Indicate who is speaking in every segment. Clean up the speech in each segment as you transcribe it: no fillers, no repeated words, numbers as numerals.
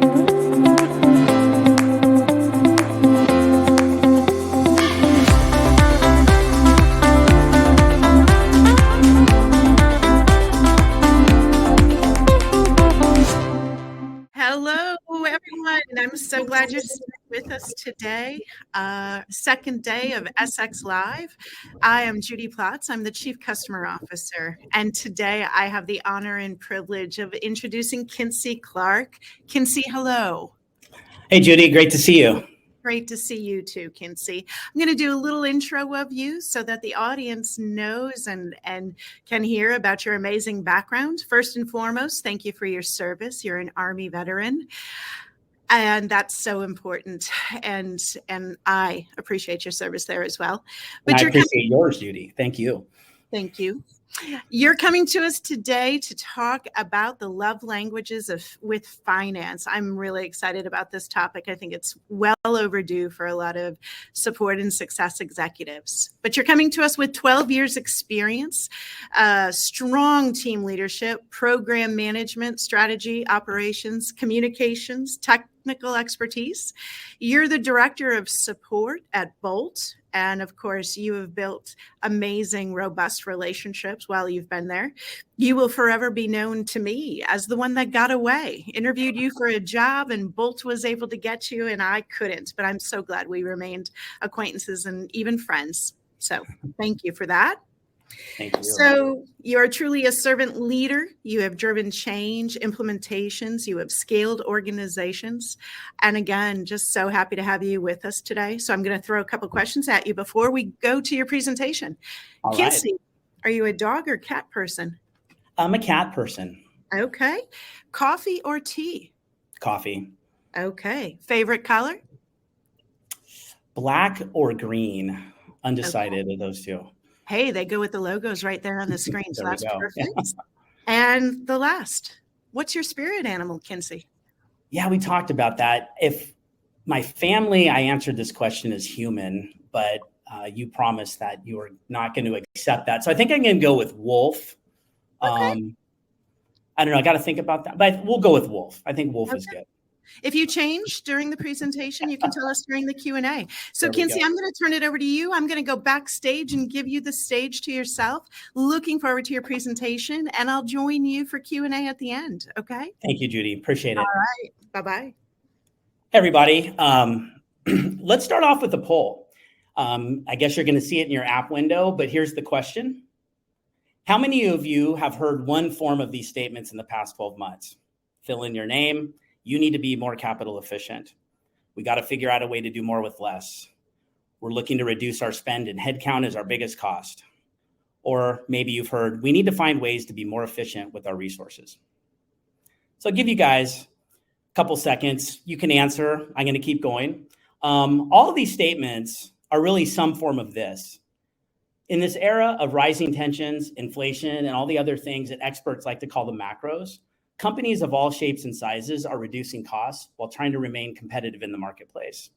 Speaker 1: Hello, everyone. I'm so glad you're with us today. Second day of SX Live. I am Judi Platz. I'm the Chief Customer Officer. And today I have the honor and privilege of introducing Kincy Clark. Kincy, hello.
Speaker 2: Hey, Judi. Great to see you.
Speaker 1: Great to see you too, Kincy. I'm going to do a little intro of you so that the audience knows and can hear about your amazing background. First and foremost, thank you for your service. You're an Army veteran, and that's so important. And I appreciate your service there as well.
Speaker 2: But I appreciate yours, Judi. Thank you.
Speaker 1: Thank you. You're coming to us today to talk about the love languages with finance. I'm really excited about this topic. I think it's well overdue for a lot of support and success executives. But you're coming to us with 12 years experience, strong team leadership, program management, strategy, operations, communications, technical expertise. You're the director of support at Bolt. And of course, you have built amazing, robust relationships while you've been there. You will forever be known to me as the one that got away, interviewed you for a job, and Bolt was able to get you, and I couldn't. But I'm so glad we remained acquaintances and even friends. So thank you for that.
Speaker 2: Thank you.
Speaker 1: So you are truly a servant leader. You have driven change, implementations. You have scaled organizations. And again, just so happy to have you with us today. So I'm going to throw a couple questions at you before we go to your presentation.
Speaker 2: All
Speaker 1: Kincy,
Speaker 2: right.
Speaker 1: Are you a dog or cat person?
Speaker 2: I'm a cat person.
Speaker 1: Okay. Coffee or tea?
Speaker 2: Coffee.
Speaker 1: Okay. Favorite color?
Speaker 2: Black or green? Undecided of those two.
Speaker 1: Hey, they go with the logos right there on the screen. So that's perfect.
Speaker 2: Yeah.
Speaker 1: And the last, what's your spirit animal, Kincy?
Speaker 2: Yeah, we talked about that. If my family, I answered this question as human, but you promised that you were not going to accept that. So I think I'm going to go with wolf.
Speaker 1: Okay.
Speaker 2: I don't know. I got to think about that, but we'll go with wolf. I think wolf is good.
Speaker 1: If you change during the presentation, you can tell us during the Q&A. So Kincy, I'm going to turn it over to you. I'm going to go backstage and give you the stage to yourself. Looking forward to your presentation, and I'll join you for Q&A at the end. Okay?
Speaker 2: Thank you, Judi. Appreciate it.
Speaker 1: All right. Bye-bye.
Speaker 2: Hey, everybody. Let's start off with a poll. I guess you're going to see it in your app window, but here's the question. How many of you have heard one form of these statements in the past 12 months? Fill in your name. You need to be more capital efficient. We got to figure out a way to do more with less. We're looking to reduce our spend, and headcount is our biggest cost. Or maybe you've heard, we need to find ways to be more efficient with our resources. So I'll give you guys a couple seconds. You can answer. I'm going to keep going. All of these statements are really some form of this. In this era of rising tensions, inflation, and all the other things that experts like to call the macros, companies of all shapes and sizes are reducing costs while trying to remain competitive in the marketplace.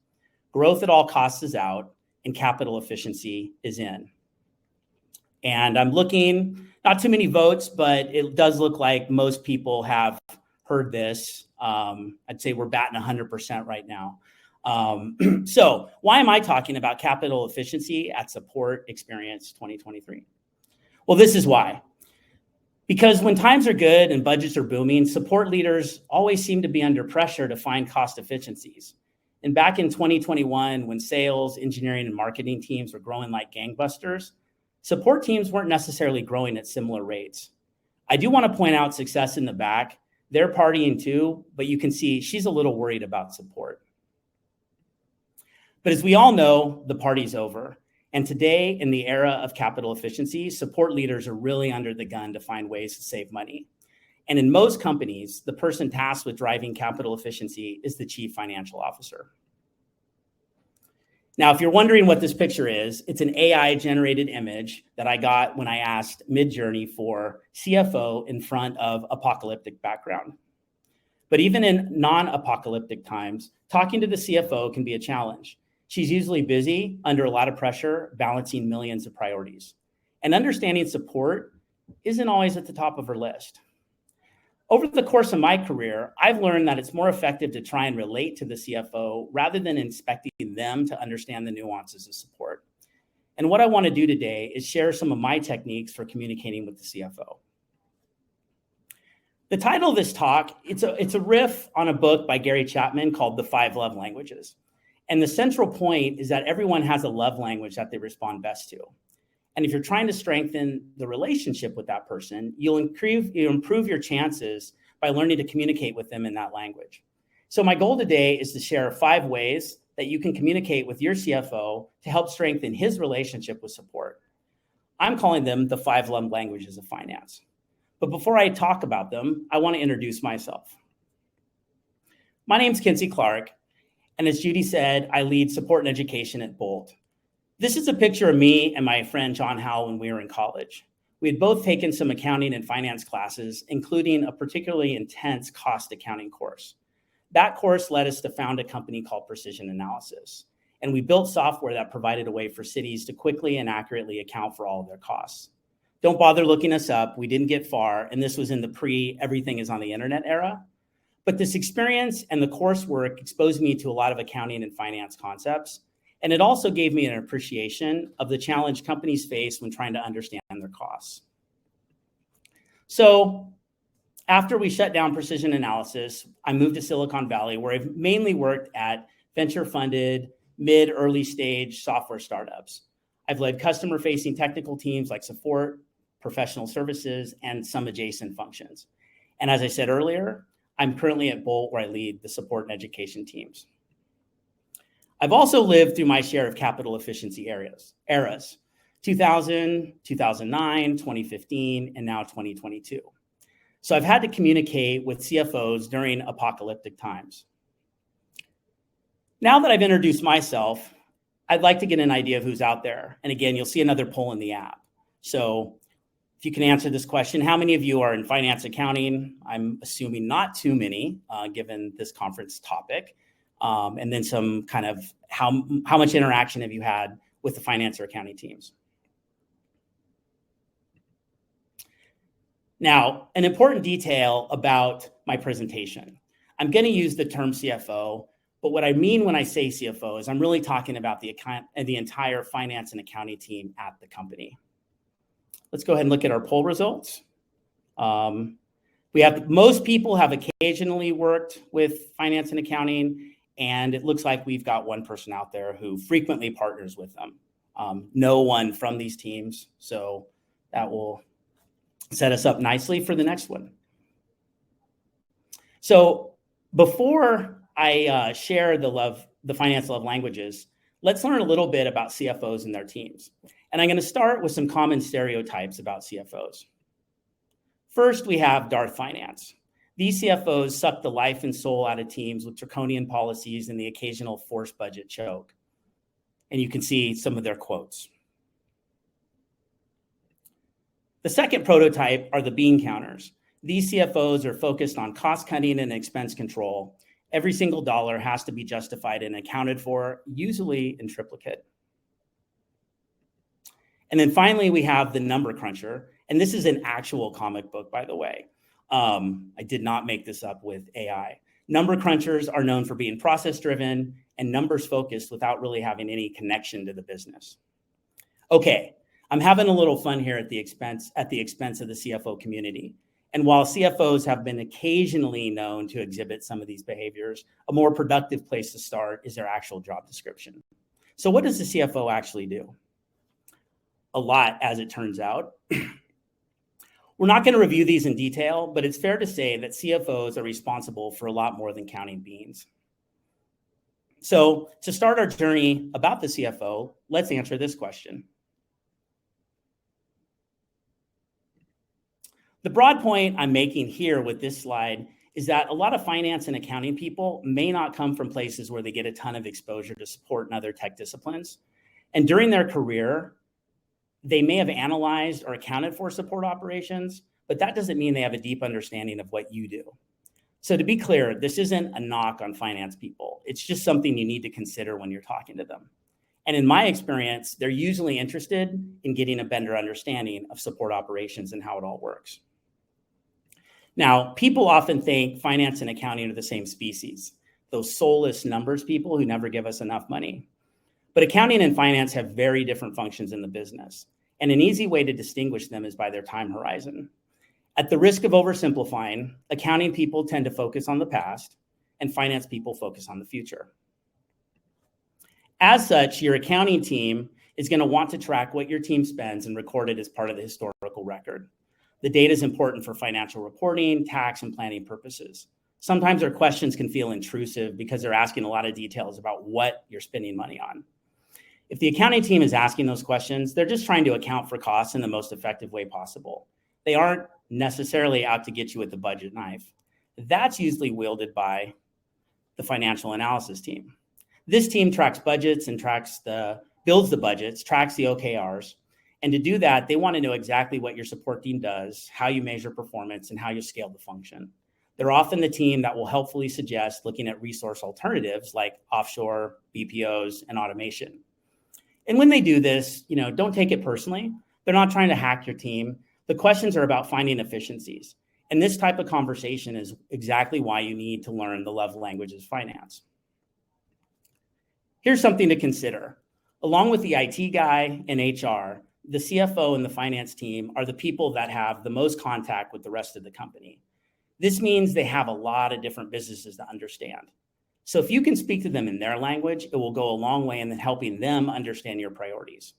Speaker 2: Growth at all costs is out, and capital efficiency is in. And I'm looking, not too many votes, but it does look like most people have heard this. I'd say we're batting 100% right now. So why am I talking about capital efficiency at Support Experience 2023? Well, this is why. Because when times are good and budgets are booming, support leaders always seem to be under pressure to find cost efficiencies. And back in 2021, when sales, engineering, and marketing teams were growing like gangbusters, support teams weren't necessarily growing at similar rates. I do want to point out success in the back. They're partying too, but you can see she's a little worried about support. But as we all know, the party's over. And today, in the era of capital efficiency, support leaders are really under the gun to find ways to save money. And in most companies, the person tasked with driving capital efficiency is the chief financial officer. Now, if you're wondering what this picture is, it's an AI-generated image that I got when I asked Midjourney for CFO in front of apocalyptic background. But even in non-apocalyptic times, talking to the CFO can be a challenge. She's usually busy, under a lot of pressure, balancing millions of priorities. And understanding support isn't always at the top of her list. Over the course of my career, I've learned that it's more effective to try and relate to the CFO rather than expecting them to understand the nuances of support. And what I want to do today is share some of my techniques for communicating with the CFO. The title of this talk, it's a riff on a book by Gary Chapman called The 5 Love Languages. And the central point is that everyone has a love language that they respond best to. And if you're trying to strengthen the relationship with that person, you'll improve your chances by learning to communicate with them in that language. So my goal today is to share 5 ways that you can communicate with your CFO to help strengthen his relationship with support. I'm calling them the 5 love languages of finance. But before I talk about them, I want to introduce myself. My name's Kincy Clark, and as Judi said, I lead support and education at Bolt. This is a picture of me and my friend John Howell when we were in college. We had both taken some accounting and finance classes, including a particularly intense cost accounting course. That course led us to found a company called Precision Analysis, and we built software that provided a way for cities to quickly and accurately account for all of their costs. Don't bother looking us up. We didn't get far, and this was in the pre-everything is on the internet era. But this experience and the coursework exposed me to a lot of accounting and finance concepts, and it also gave me an appreciation of the challenge companies face when trying to understand their costs. So after we shut down Precision Analysis, I moved to Silicon Valley, where I've mainly worked at venture-funded, mid-early stage software startups. I've led customer-facing technical teams like support, professional services, and some adjacent functions. And as I said earlier, I'm currently at Bolt, where I lead the support and education teams. I've also lived through my share of capital efficiency eras, 2000, 2009, 2015, and now 2022. So I've had to communicate with CFOs during apocalyptic times. Now that I've introduced myself, I'd like to get an idea of who's out there. And again, you'll see another poll in the app. So if you can answer this question, how many of you are in finance accounting? I'm assuming not too many, given this conference topic. And then some kind of how much interaction have you had with the finance or accounting teams? Now, an important detail about my presentation. I'm going to use the term CFO, but what I mean when I say CFO is I'm really talking about the entire finance and accounting team at the company. Let's go ahead and look at our poll results. Most people have occasionally worked with finance and accounting, and it looks like we've got one person out there who frequently partners with them. No one from these teams, so that will set us up nicely for the next one. So before I share the finance love languages, let's learn a little bit about CFOs and their teams. And I'm going to start with some common stereotypes about CFOs. First, we have Darth Finance. These CFOs suck the life and soul out of teams with draconian policies and the occasional forced budget choke. And you can see some of their quotes. The second prototype are the bean counters. These CFOs are focused on cost cutting and expense control. Every single dollar has to be justified and accounted for, usually in triplicate. And then finally, we have the number cruncher. And this is an actual comic book, by the way. I did not make this up with AI. Number crunchers are known for being process-driven and numbers-focused without really having any connection to the business. Okay, I'm having a little fun here at the expense of the CFO community. And while CFOs have been occasionally known to exhibit some of these behaviors, a more productive place to start is their actual job description. So what does the CFO actually do? A lot, as it turns out. We're not going to review these in detail, but it's fair to say that CFOs are responsible for a lot more than counting beans. So to start our journey about the CFO, let's answer this question. The broad point I'm making here with this slide is that a lot of finance and accounting people may not come from places where they get a ton of exposure to support and other tech disciplines. And during their career, they may have analyzed or accounted for support operations, but that doesn't mean they have a deep understanding of what you do. So to be clear, this isn't a knock on finance people. It's just something you need to consider when you're talking to them. And in my experience, they're usually interested in getting a better understanding of support operations and how it all works. Now, people often think finance and accounting are the same species, those soulless numbers people who never give us enough money. But accounting and finance have very different functions in the business. And an easy way to distinguish them is by their time horizon. At the risk of oversimplifying, accounting people tend to focus on the past, and finance people focus on the future. As such, your accounting team is going to want to track what your team spends and record it as part of the historical record. The data is important for financial reporting, tax, and planning purposes. Sometimes their questions can feel intrusive because they're asking a lot of details about what you're spending money on. If the accounting team is asking those questions, they're just trying to account for costs in the most effective way possible. They aren't necessarily out to get you with the budget knife. That's usually wielded by the financial analysis team. This team tracks budgets and builds the budgets, tracks the OKRs. And to do that, they want to know exactly what your support team does, how you measure performance, and how you scale the function. They're often the team that will helpfully suggest looking at resource alternatives like offshore, BPOs, and automation. And when they do this, don't take it personally. They're not trying to hack your team. The questions are about finding efficiencies. And this type of conversation is exactly why you need to learn the love languages of finance. Here's something to consider. Along with the IT guy and HR, the CFO and the finance team are the people that have the most contact with the rest of the company. This means they have a lot of different businesses to understand. So if you can speak to them in their language, it will go a long way in helping them understand your priorities.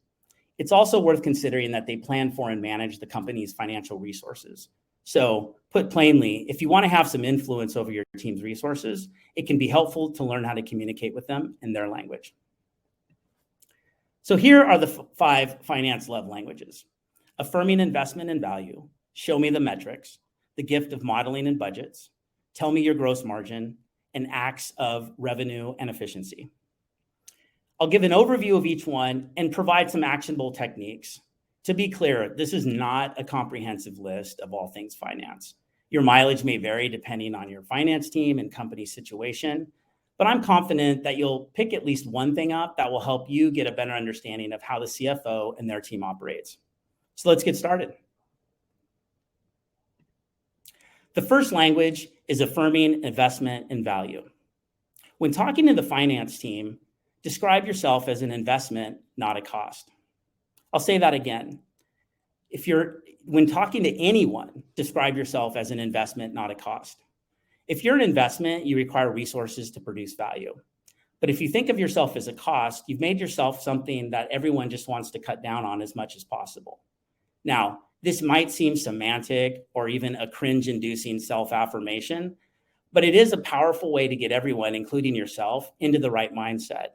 Speaker 2: It's also worth considering that they plan for and manage the company's financial resources. So put plainly, if you want to have some influence over your team's resources, it can be helpful to learn how to communicate with them in their language. So here are the 5 finance love languages: affirming investment and value, show me the metrics, the gift of modeling and budgets, tell me your gross margin, and acts of revenue and efficiency. I'll give an overview of each one and provide some actionable techniques. To be clear, this is not a comprehensive list of all things finance. Your mileage may vary depending on your finance team and company situation, but I'm confident that you'll pick at least one thing up that will help you get a better understanding of how the CFO and their team operates. So let's get started. The first language is affirming investment and value. When talking to the finance team, describe yourself as an investment, not a cost. I'll say that again. When talking to anyone, describe yourself as an investment, not a cost. If you're an investment, you require resources to produce value. But if you think of yourself as a cost, you've made yourself something that everyone just wants to cut down on as much as possible. Now, this might seem semantic or even a cringe-inducing self-affirmation, but it is a powerful way to get everyone, including yourself, into the right mindset.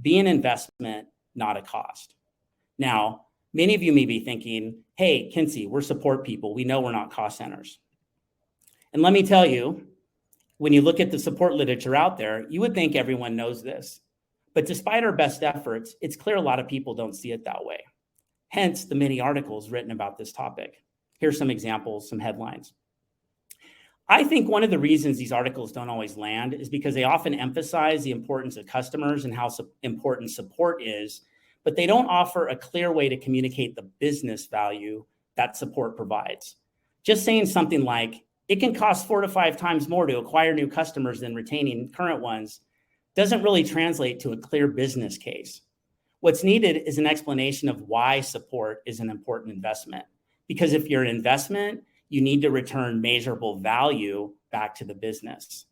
Speaker 2: Be an investment, not a cost. Now, many of you may be thinking, hey, Kincy, we're support people. We know we're not cost centers. And let me tell you, when you look at the support literature out there, you would think everyone knows this. But despite our best efforts, it's clear a lot of people don't see it that way. Hence the many articles written about this topic. Here's some examples, some headlines. I think one of the reasons these articles don't always land is because they often emphasize the importance of customers and how important support is, but they don't offer a clear way to communicate the business value that support provides. Just saying something like, it can cost 4 to 5 times more to acquire new customers than retaining current ones doesn't really translate to a clear business case. What's needed is an explanation of why support is an important investment. Because if you're an investment, you need to return measurable value back to the business.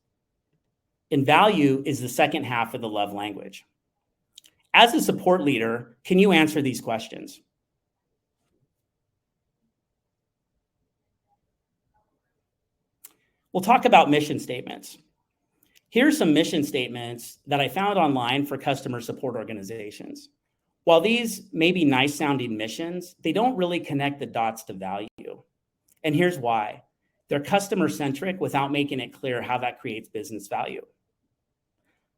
Speaker 2: And value is the second half of the love language. As a support leader, can you answer these questions? We'll talk about mission statements. Here's some mission statements that I found online for customer support organizations. While these may be nice sounding missions, they don't really connect the dots to value. And here's why. They're customer centric without making it clear how that creates business value.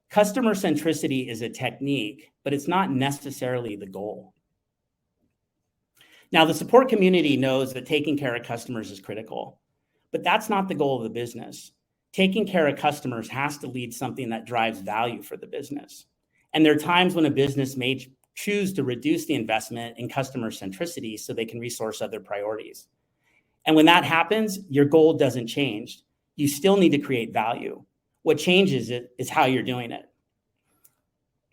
Speaker 2: Customer centricity is a technique, but it's not necessarily the goal. Now, the support community knows that taking care of customers is critical, but that's not the goal of the business. Taking care of customers has to lead something that drives value for the business. And there are times when a business may choose to reduce the investment in customer centricity so they can resource other priorities. And when that happens, your goal doesn't change. You still need to create value. What changes it is how you're doing it.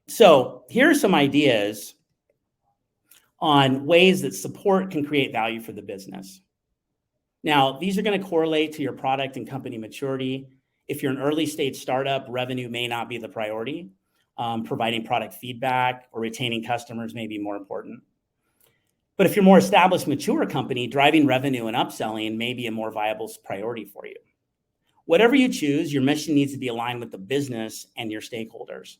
Speaker 2: So here are some ideas on ways that support can create value for the business. Now, these are going to correlate to your product and company maturity. If you're an early stage startup, revenue may not be the priority. Providing product feedback or retaining customers may be more important. But if you're a more established, mature company, driving revenue and upselling may be a more viable priority for you. Whatever you choose, your mission needs to be aligned with the business and your stakeholders.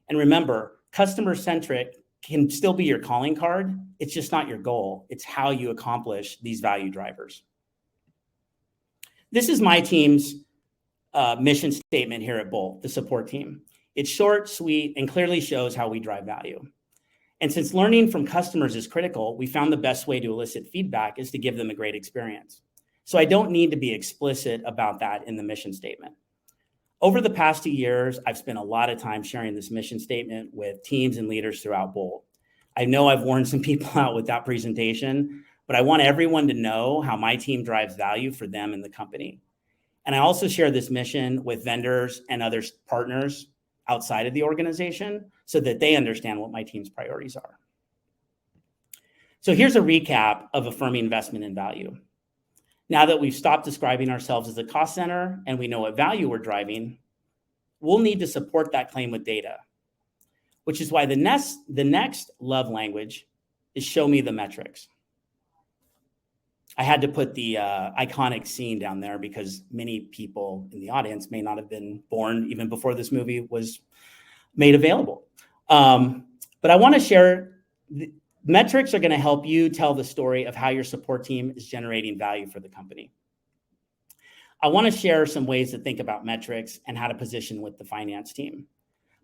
Speaker 2: And remember, customer-centric can still be your calling card. It's just not your goal. It's how you accomplish these value drivers. This is my team's mission statement here at Bolt, the support team. It's short, sweet, and clearly shows how we drive value. And since learning from customers is critical, we found the best way to elicit feedback is to give them a great experience. So I don't need to be explicit about that in the mission statement. Over the past 2 years, I've spent a lot of time sharing this mission statement with teams and leaders throughout Bolt. I know I've worn some people out with that presentation, but I want everyone to know how my team drives value for them and the company. And I also share this mission with vendors and other partners outside of the organization so that they understand what my team's priorities are. So here's a recap of affirming investment in value. Now that we've stopped describing ourselves as a cost center and we know what value we're driving, we'll need to support that claim with data, which is why the next love language is show me the metrics. I had to put the iconic scene down there because many people in the audience may not have been born even before this movie was made available. But I want to share, metrics are going to help you tell the story of how your support team is generating value for the company. I want to share some ways to think about metrics and how to position with the finance team.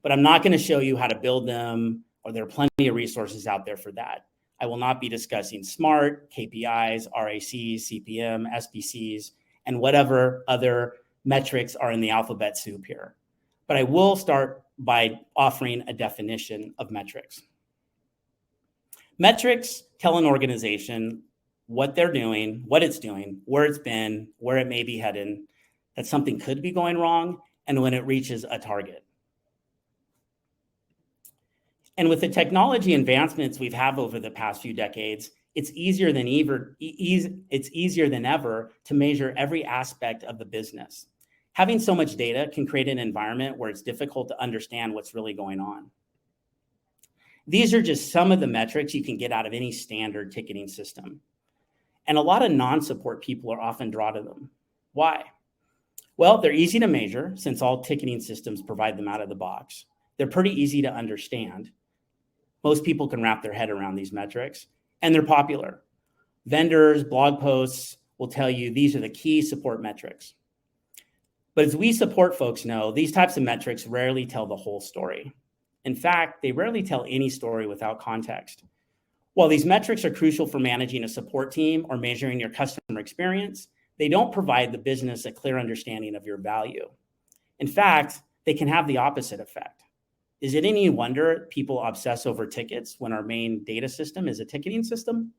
Speaker 2: But I'm not going to show you how to build them, or there are plenty of resources out there for that. I will not be discussing SMART, KPIs, RACs, CPM, SPCs, and whatever other metrics are in the alphabet soup here. But I will start by offering a definition of metrics. Metrics tell an organization what they're doing, what it's doing, where it's been, where it may be headed, that something could be going wrong, and when it reaches a target. And with the technology advancements we've had over the past few decades, it's easier than ever to measure every aspect of the business. Having so much data can create an environment where it's difficult to understand what's really going on. These are just some of the metrics you can get out of any standard ticketing system. And a lot of non-support people are often drawn to them. Why? Well, they're easy to measure since all ticketing systems provide them out of the box. They're pretty easy to understand. Most people can wrap their head around these metrics, and they're popular. Vendors, blog posts will tell you these are the key support metrics. But as we support folks know, these types of metrics rarely tell the whole story. In fact, they rarely tell any story without context. While these metrics are crucial for managing a support team or measuring your customer experience, they don't provide the business a clear understanding of your value. In fact, they can have the opposite effect. Is it any wonder people obsess over tickets when our main data system is a ticketing system?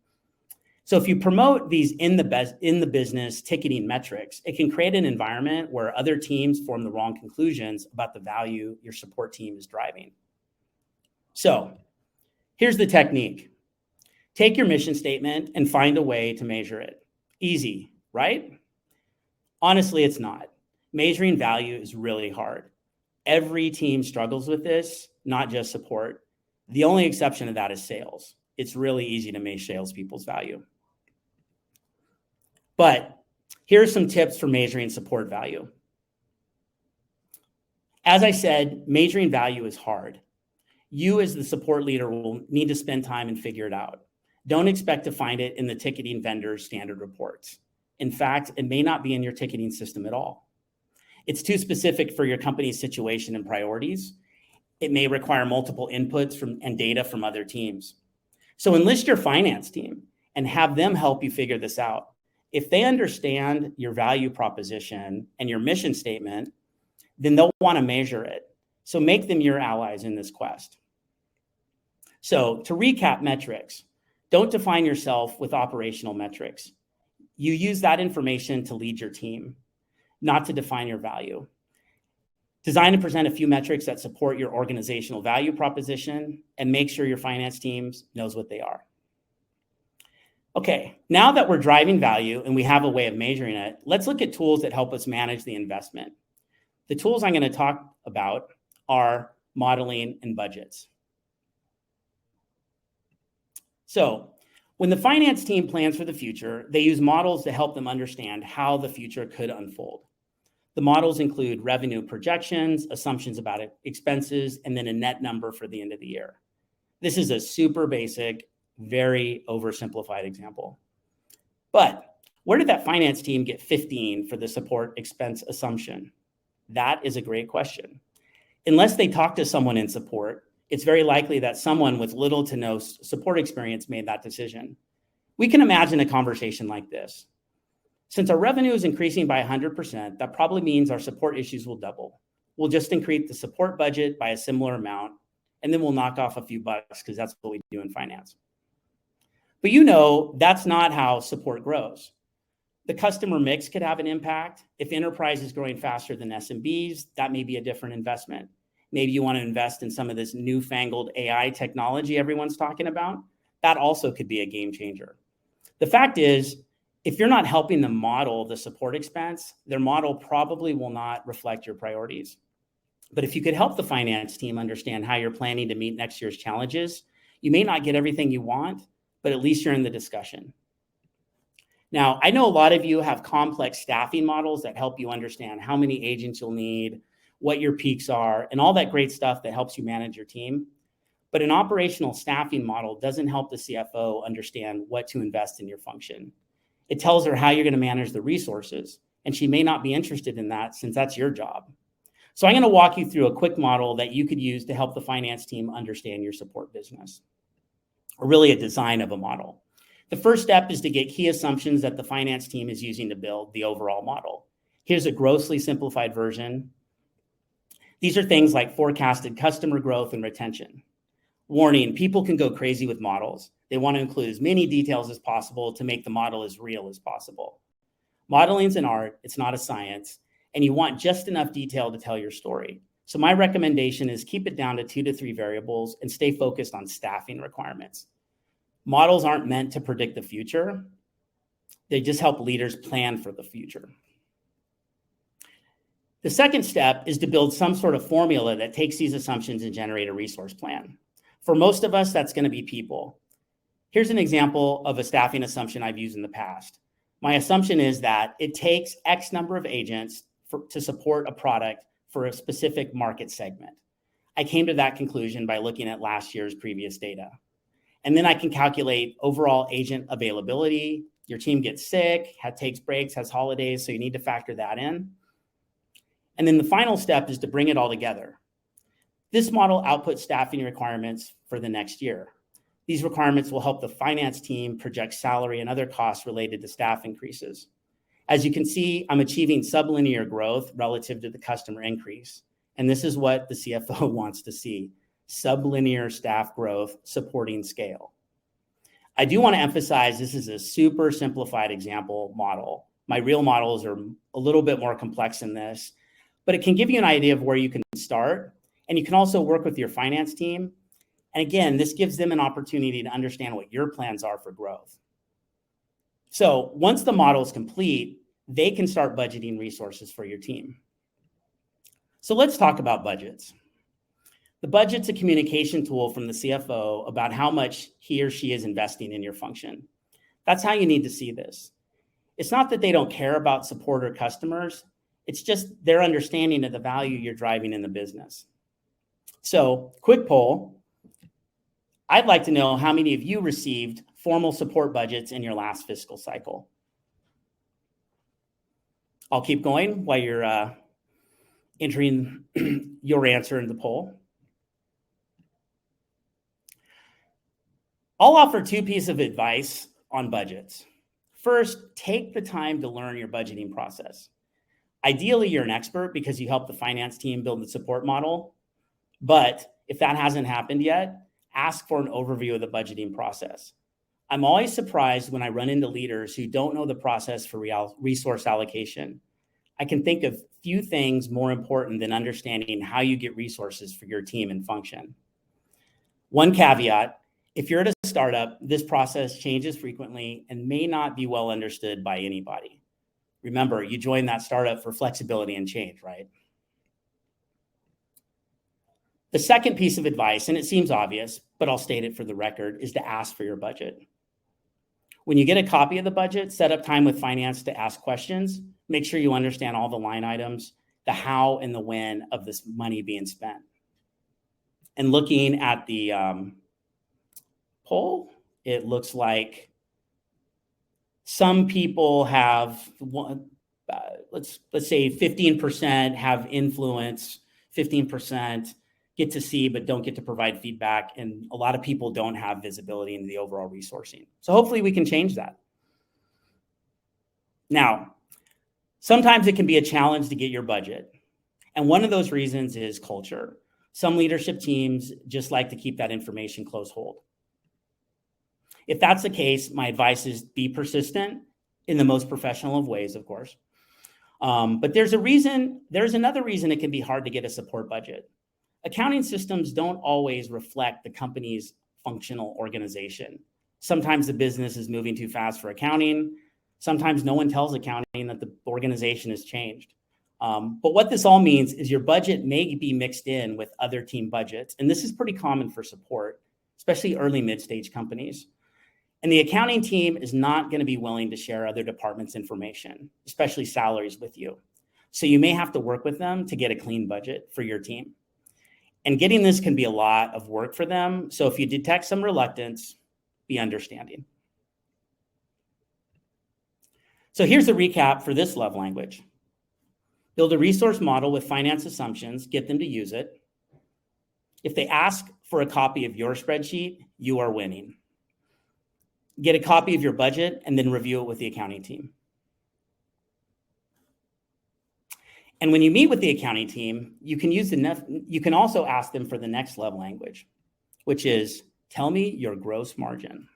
Speaker 2: So if you promote these in the business ticketing metrics, it can create an environment where other teams form the wrong conclusions about the value your support team is driving. So here's the technique. Take your mission statement and find a way to measure it. Easy, right? Honestly, it's not. Measuring value is really hard. Every team struggles with this, not just support. The only exception to that is sales. It's really easy to measure salespeople's value. But here are some tips for measuring support value. As I said, measuring value is hard. You as the support leader will need to spend time and figure it out. Don't expect to find it in the ticketing vendor's standard reports. In fact, it may not be in your ticketing system at all. It's too specific for your company's situation and priorities. It may require multiple inputs and data from other teams. So enlist your finance team and have them help you figure this out. If they understand your value proposition and your mission statement, then they'll want to measure it. So make them your allies in this quest. So to recap metrics, don't define yourself with operational metrics. You use that information to lead your team, not to define your value. Design and present a few metrics that support your organizational value proposition and make sure your finance team knows what they are. Okay, now that we're driving value and we have a way of measuring it, let's look at tools that help us manage the investment. The tools I'm going to talk about are modeling and budgets. So when the finance team plans for the future, they use models to help them understand how the future could unfold. The models include revenue projections, assumptions about expenses, and then a net number for the end of the year. This is a super basic, very oversimplified example. But where did that finance team get 15 for the support expense assumption? That is a great question. Unless they talk to someone in support, it's very likely that someone with little to no support experience made that decision. We can imagine a conversation like this. Since our revenue is increasing by 100%, that probably means our support issues will double. We'll just increase the support budget by a similar amount, and then we'll knock off a few bucks because that's what we do in finance. But you know, that's not how support grows. The customer mix could have an impact. If enterprise is growing faster than SMBs, that may be a different investment. Maybe you want to invest in some of this newfangled AI technology everyone's talking about. That also could be a game changer. The fact is, if you're not helping them model the support expense, their model probably will not reflect your priorities. But if you could help the finance team understand how you're planning to meet next year's challenges, you may not get everything you want, but at least you're in the discussion. Now, I know a lot of you have complex staffing models that help you understand how many agents you'll need, what your peaks are, and all that great stuff that helps you manage your team. But an operational staffing model doesn't help the CFO understand what to invest in your function. It tells her how you're going to manage the resources, and she may not be interested in that since that's your job. So I'm going to walk you through a quick model that you could use to help the finance team understand your support business, or really a design of a model. The first step is to get key assumptions that the finance team is using to build the overall model. Here's a grossly simplified version. These are things like forecasted customer growth and retention. Warning, people can go crazy with models. They want to include as many details as possible to make the model as real as possible. Modeling is an art, it's not a science, and you want just enough detail to tell your story. So my recommendation is keep it down to 2 to 3 variables and stay focused on staffing requirements. Models aren't meant to predict the future. They just help leaders plan for the future. The second step is to build some sort of formula that takes these assumptions and generate a resource plan. For most of us, that's going to be people. Here's an example of a staffing assumption I've used in the past. My assumption is that it takes X number of agents to support a product for a specific market segment. I came to that conclusion by looking at last year's previous data. And then I can calculate overall agent availability. Your team gets sick, takes breaks, has holidays, so you need to factor that in. And then the final step is to bring it all together. This model outputs staffing requirements for the next year. These requirements will help the finance team project salary and other costs related to staff increases. As you can see, I'm achieving sublinear growth relative to the customer increase. And this is what the CFO wants to see: sublinear staff growth supporting scale. I do want to emphasize this is a super simplified example model. My real models are a little bit more complex than this, but it can give you an idea of where you can start. And you can also work with your finance team. And again, this gives them an opportunity to understand what your plans are for growth. So once the model is complete, they can start budgeting resources for your team. So let's talk about budgets. The budget's a communication tool from the CFO about how much he or she is investing in your function. That's how you need to see this. It's not that they don't care about support or customers. It's just their understanding of the value you're driving in the business. So, quick poll. I'd like to know how many of you received formal support budgets in your last fiscal cycle. I'll keep going while you're entering your answer in the poll. I'll offer 2 pieces of advice on budgets. First, take the time to learn your budgeting process. Ideally, you're an expert because you help the finance team build the support model. But if that hasn't happened yet, ask for an overview of the budgeting process. I'm always surprised when I run into leaders who don't know the process for resource allocation. I can think of few things more important than understanding how you get resources for your team and function. One caveat, if you're at a startup, this process changes frequently and may not be well understood by anybody. Remember, you joined that startup for flexibility and change, right? The second piece of advice, and it seems obvious, but I'll state it for the record, is to ask for your budget. When you get a copy of the budget, set up time with finance to ask questions. Make sure you understand all the line items, the how and the when of this money being spent. And looking at the poll, it looks like some people have, let's say 15% have influence, 15% get to see but don't get to provide feedback, and a lot of people don't have visibility into the overall resourcing. So hopefully we can change that. Now, sometimes it can be a challenge to get your budget, and one of those reasons is culture. Some leadership teams just like to keep that information close hold. If that's the case, my advice is be persistent in the most professional of ways, of course. But there's another reason it can be hard to get a support budget. Accounting systems don't always reflect the company's functional organization. Sometimes the business is moving too fast for accounting. Sometimes no one tells accounting that the organization has changed. But what this all means is your budget may be mixed in with other team budgets. And this is pretty common for support, especially early mid-stage companies. And the accounting team is not going to be willing to share other departments' information, especially salaries, with you. So you may have to work with them to get a clean budget for your team. And getting this can be a lot of work for them. So if you detect some reluctance, be understanding. So here's a recap for this love language. Build a resource model with finance assumptions, get them to use it. If they ask for a copy of your spreadsheet, you are winning. Get a copy of your budget and then review it with the accounting team. And when you meet with the accounting team, you can also ask them for the next love language, which is tell me your gross margin.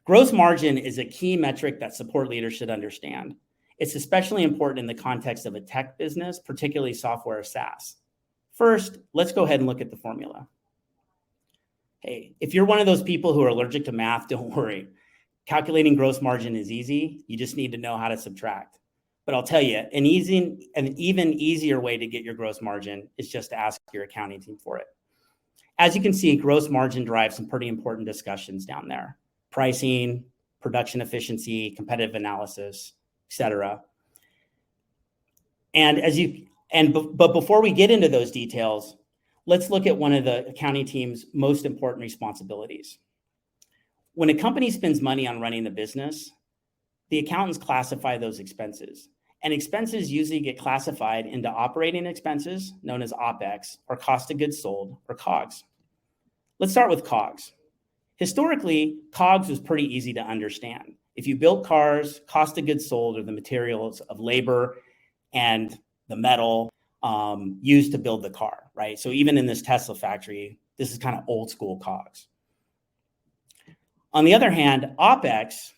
Speaker 2: Gross margin is a key metric that support leaders should understand. It's especially important in the context of a tech business, particularly software or SaaS. First, let's go ahead and look at the formula. Hey, if you're one of those people who are allergic to math, don't worry. Calculating gross margin is easy. You just need to know how to subtract. But I'll tell you, an even easier way to get your gross margin is just to ask your accounting team for it. As you can see, gross margin drives some pretty important discussions down there. Pricing, production efficiency, competitive analysis, etc. But before we get into those details, let's look at one of the accounting team's most important responsibilities. When a company spends money on running the business, the accountants classify those expenses. And expenses usually get classified into operating expenses, known as OpEx, or cost of goods sold, or COGS. Let's start with COGS. Historically, COGS was pretty easy to understand. If you built cars, cost of goods sold are the materials of labor and the metal used to build the car, right? So even in this Tesla factory, this is kind of old school COGS. On the other hand, OpEx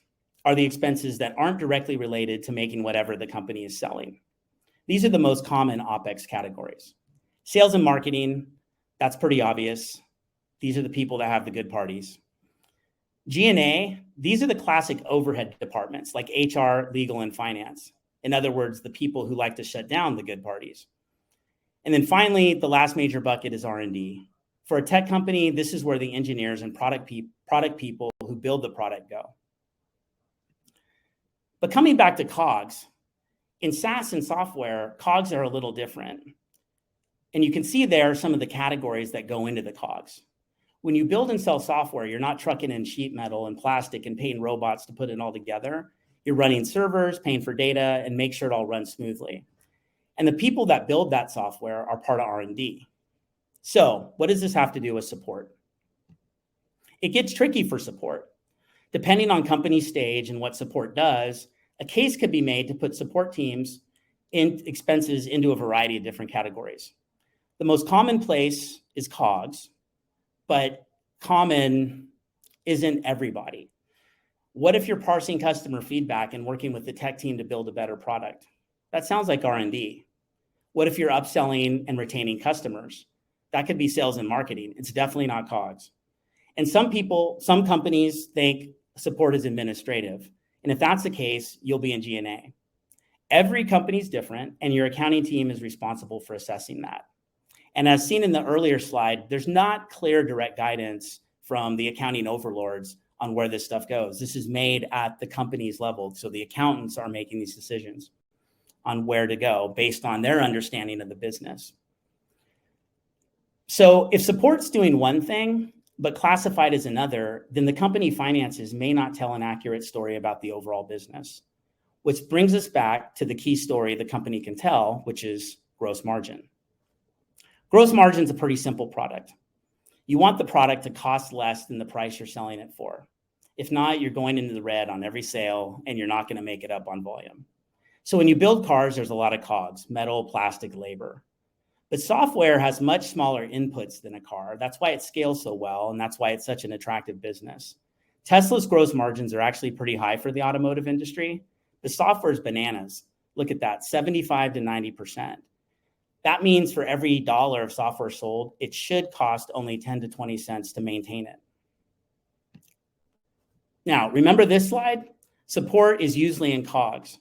Speaker 2: are the expenses that aren't directly related to making whatever the company is selling. These are the most common OpEx categories. Sales and marketing, that's pretty obvious. These are the people that have the good parties. G&A, these are the classic overhead departments like HR, legal, and finance. In other words, the people who like to shut down the good parties. And then finally, the last major bucket is R&D. For a tech company, this is where the engineers and product people who build the product go. But coming back to COGS, in SaaS and software, COGS are a little different. And you can see there some of the categories that go into the COGS. When you build and sell software, you're not trucking in sheet metal and plastic and paying robots to put it all together. You're running servers, paying for data, and make sure it all runs smoothly. And the people that build that software are part of R&D. So what does this have to do with support? It gets tricky for support. Depending on company stage and what support does, a case could be made to put support teams in expenses into a variety of different categories. The most common place is COGS, but common isn't everybody. What if you're parsing customer feedback and working with the tech team to build a better product? That sounds like R&D. What if you're upselling and retaining customers? That could be sales and marketing. It's definitely not COGS. And some companies think support is administrative. And if that's the case, you'll be in G&A. Every company is different, and your accounting team is responsible for assessing that. And as seen in the earlier slide, there's not clear direct guidance from the accounting overlords on where this stuff goes. This is made at the company's level. So the accountants are making these decisions on where to go based on their understanding of the business. So if support's doing one thing, but classified as another, then the company finances may not tell an accurate story about the overall business, which brings us back to the key story the company can tell, which is gross margin. Gross margin is a pretty simple product. You want the product to cost less than the price you're selling it for. If not, you're going into the red on every sale, and you're not going to make it up on volume. So when you build cars, there's a lot of COGS, metal, plastic, labor. But software has much smaller inputs than a car. That's why it scales so well, and that's why it's such an attractive business. Tesla's gross margins are actually pretty high for the automotive industry. The software is bananas. Look at that, 75 to 90%. That means for every dollar of software sold, it should cost only 10 to 20 cents to maintain it. Now, remember this slide? Support is usually in COGS.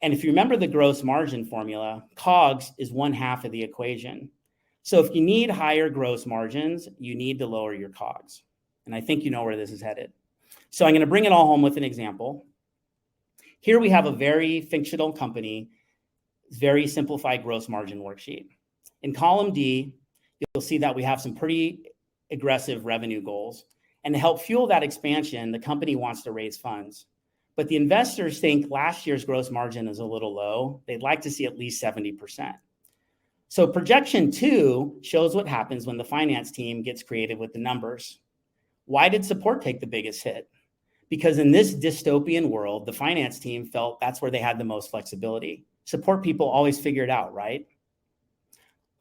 Speaker 2: And if you remember the gross margin formula, COGS is one half of the equation. So if you need higher gross margins, you need to lower your COGS. And I think you know where this is headed. So I'm going to bring it all home with an example. Here we have a very fictional company, very simplified gross margin worksheet. In column D, you'll see that we have some pretty aggressive revenue goals. And to help fuel that expansion, the company wants to raise funds. But the investors think last year's gross margin is a little low. They'd like to see at least 70%. So projection 2 shows what happens when the finance team gets creative with the numbers. Why did support take the biggest hit? Because in this dystopian world, the finance team felt that's where they had the most flexibility. Support people always figure it out, right?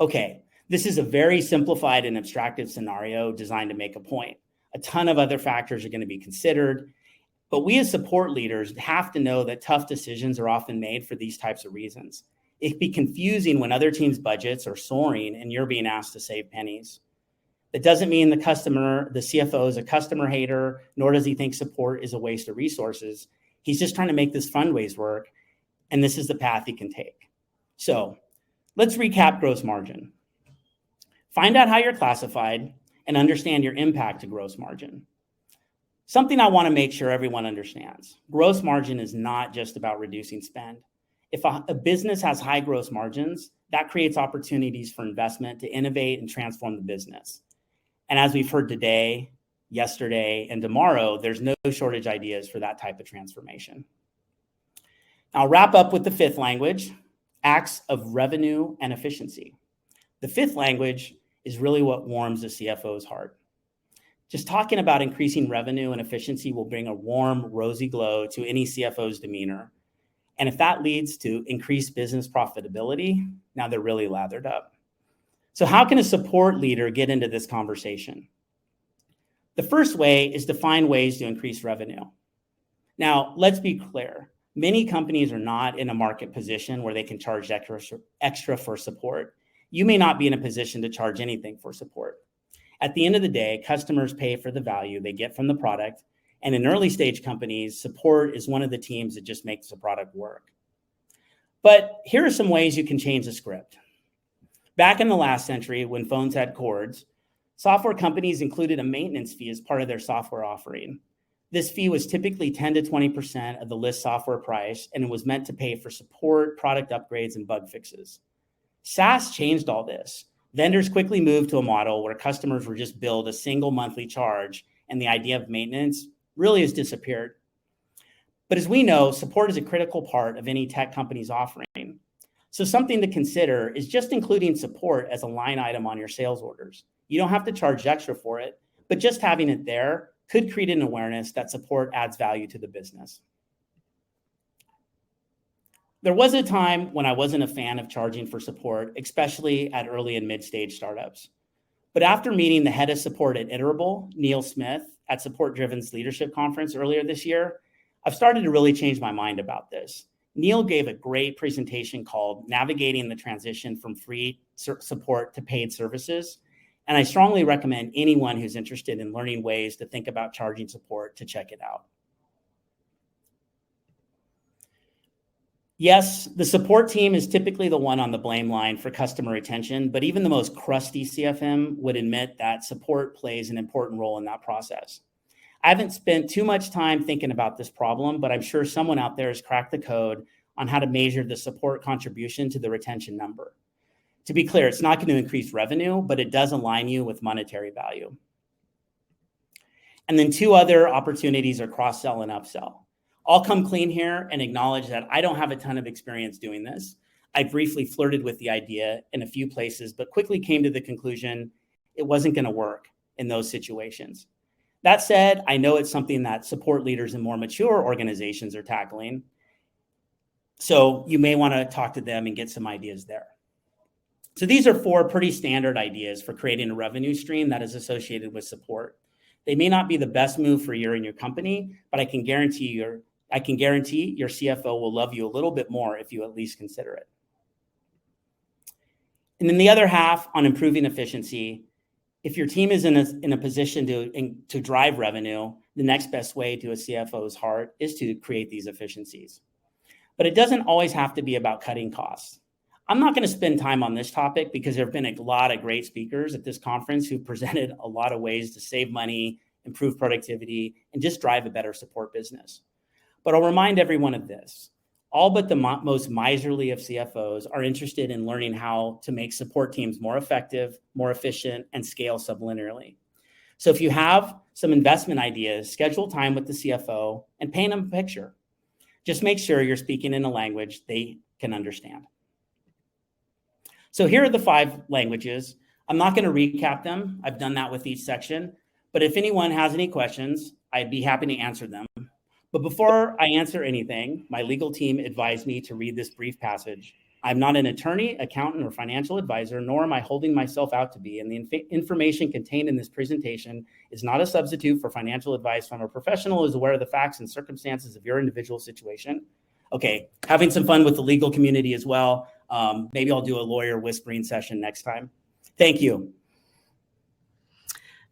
Speaker 2: Okay, this is a very simplified and abstracted scenario designed to make a point. A ton of other factors are going to be considered, but we as support leaders have to know that tough decisions are often made for these types of reasons. It can be confusing when other teams' budgets are soaring and you're being asked to save pennies. That doesn't mean the CFO is a customer hater, nor does he think support is a waste of resources. He's just trying to make this fundraise work, and this is the path he can take. So let's recap gross margin. Find out how you're classified and understand your impact to gross margin. Something I want to make sure everyone understands. Gross margin is not just about reducing spend. If a business has high gross margins, that creates opportunities for investment to innovate and transform the business. And as we've heard today, yesterday, and tomorrow, there's no shortage ideas for that type of transformation. I'll wrap up with the fifth language, acts of revenue and efficiency. The fifth language is really what warms the CFO's heart. Just talking about increasing revenue and efficiency will bring a warm, rosy glow to any CFO's demeanor. And if that leads to increased business profitability, now they're really lathered up. So how can a support leader get into this conversation? The first way is to find ways to increase revenue. Now, let's be clear. Many companies are not in a market position where they can charge extra for support. You may not be in a position to charge anything for support. At the end of the day, customers pay for the value they get from the product. And in early stage companies, support is one of the teams that just makes the product work. But here are some ways you can change the script. Back in the last century, when phones had cords, software companies included a maintenance fee as part of their software offering. This fee was typically 10 to 20% of the list software price, and it was meant to pay for support, product upgrades, and bug fixes. SaaS changed all this. Vendors quickly moved to a model where customers were just billed a single monthly charge, and the idea of maintenance really has disappeared. But as we know, support is a critical part of any tech company's offering. So something to consider is just including support as a line item on your sales orders. You don't have to charge extra for it, but just having it there could create an awareness that support adds value to the business. There was a time when I wasn't a fan of charging for support, especially at early and mid-stage startups. But after meeting the head of support at Iterable, Neil Smith, at Support Driven's leadership conference earlier this year, I've started to really change my mind about this. Neil gave a great presentation called Navigating the Transition from Free Support to Paid Services. And I strongly recommend anyone who's interested in learning ways to think about charging support to check it out. Yes, the support team is typically the one on the blame line for customer retention, but even the most crusty CFM would admit that support plays an important role in that process. I haven't spent too much time thinking about this problem, but I'm sure someone out there has cracked the code on how to measure the support contribution to the retention number. To be clear, it's not going to increase revenue, but it does align you with monetary value. And then 2 other opportunities are cross-sell and upsell. I'll come clean here and acknowledge that I don't have a ton of experience doing this. I briefly flirted with the idea in a few places, but quickly came to the conclusion it wasn't going to work in those situations. That said, I know it's something that support leaders in more mature organizations are tackling. So you may want to talk to them and get some ideas there. So these are 4 pretty standard ideas for creating a revenue stream that is associated with support. They may not be the best move for you and your company, but I can guarantee your CFO will love you a little bit more if you at least consider it. And then the other half on improving efficiency. If your team is in a position to drive revenue, the next best way to a CFO's heart is to create these efficiencies. But it doesn't always have to be about cutting costs. I'm not going to spend time on this topic because there have been a lot of great speakers at this conference who presented a lot of ways to save money, improve productivity, and just drive a better support business. But I'll remind everyone of this. All but the most miserly of CFOs are interested in learning how to make support teams more effective, more efficient, and scale sublinearly. So if you have some investment ideas, schedule time with the CFO and paint them a picture. Just make sure you're speaking in a language they can understand. So here are the 5 languages. I'm not going to recap them. I've done that with each section. But if anyone has any questions, I'd be happy to answer them. But before I answer anything, my legal team advised me to read this brief passage. I'm not an attorney, accountant, or financial advisor, nor am I holding myself out to be. And the information contained in this presentation is not a substitute for financial advice from a professional who is aware of the facts and circumstances of your individual situation. Okay, having some fun with the legal community as well. Maybe I'll do a lawyer whispering session next time. Thank you.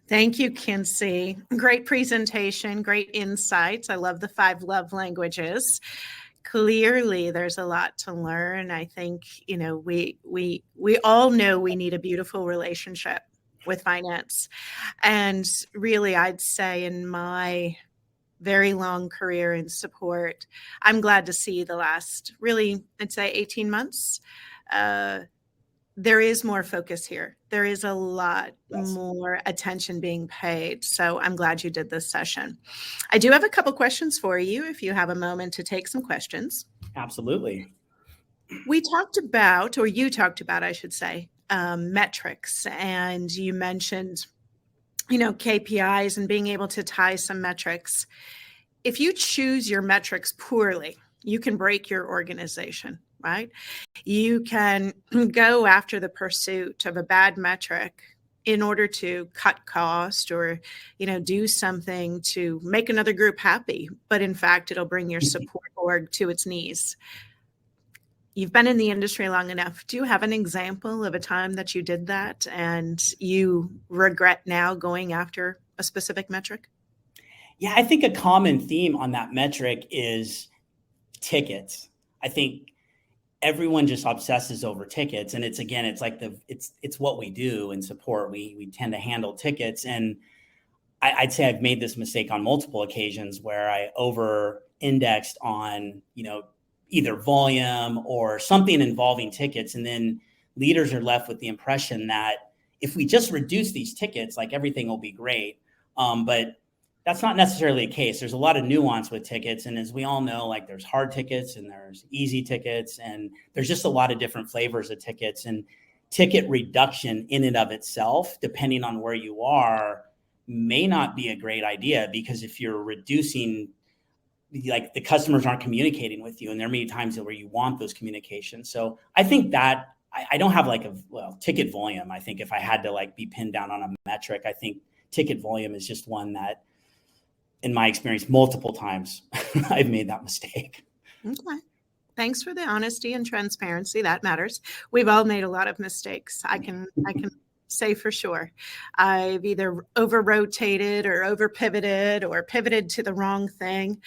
Speaker 1: Thank you, Kincy. Great presentation, great insights. I love the 5 love languages. Clearly, there's a lot to learn. I think, we all know we need a beautiful relationship with finance. And really, I'd say in my very long career in support, I'm glad to see the last, really, I'd say 18 months, there is more focus here. There is a lot more attention being paid. So I'm glad you did this session. I do have a couple questions for you if you have a moment to take some questions.
Speaker 2: Absolutely.
Speaker 1: We talked about, or you talked about, I should say, metrics. And you mentioned, KPIs and being able to tie some metrics. If you choose your metrics poorly, you can break your organization. Right? You can go after the pursuit of a bad metric in order to cut cost or, do something to make another group happy. But in fact, it'll bring your support org to its knees. You've been in the industry long enough. Do you have an example of a time that you did that and you regret now going after a specific metric?
Speaker 2: Yeah, I think a common theme on that metric is tickets. I think everyone just obsesses over tickets. And it's what we do in support. We tend to handle tickets. And I'd say I've made this mistake on multiple occasions where I over-indexed on, either volume or something involving tickets. And then leaders are left with the impression that if we just reduce these tickets, like everything will be great. But that's not necessarily the case. There's a lot of nuance with tickets. And as we all know, like there's hard tickets and there's easy tickets, and there's just a lot of different flavors of tickets. And ticket reduction in and of itself, depending on where you are, may not be a great idea, because if you're reducing, like the customers aren't communicating with you, and there may be times where you want those communications. So I think that I don't have ticket volume. I think if I had to be pinned down on a metric, I think ticket volume is just one that, in my experience, multiple times I've made that mistake.
Speaker 1: Okay. Thanks for the honesty and transparency. That matters. We've all made a lot of mistakes. I can say for sure. I've either over rotated or over pivoted or pivoted to the wrong thing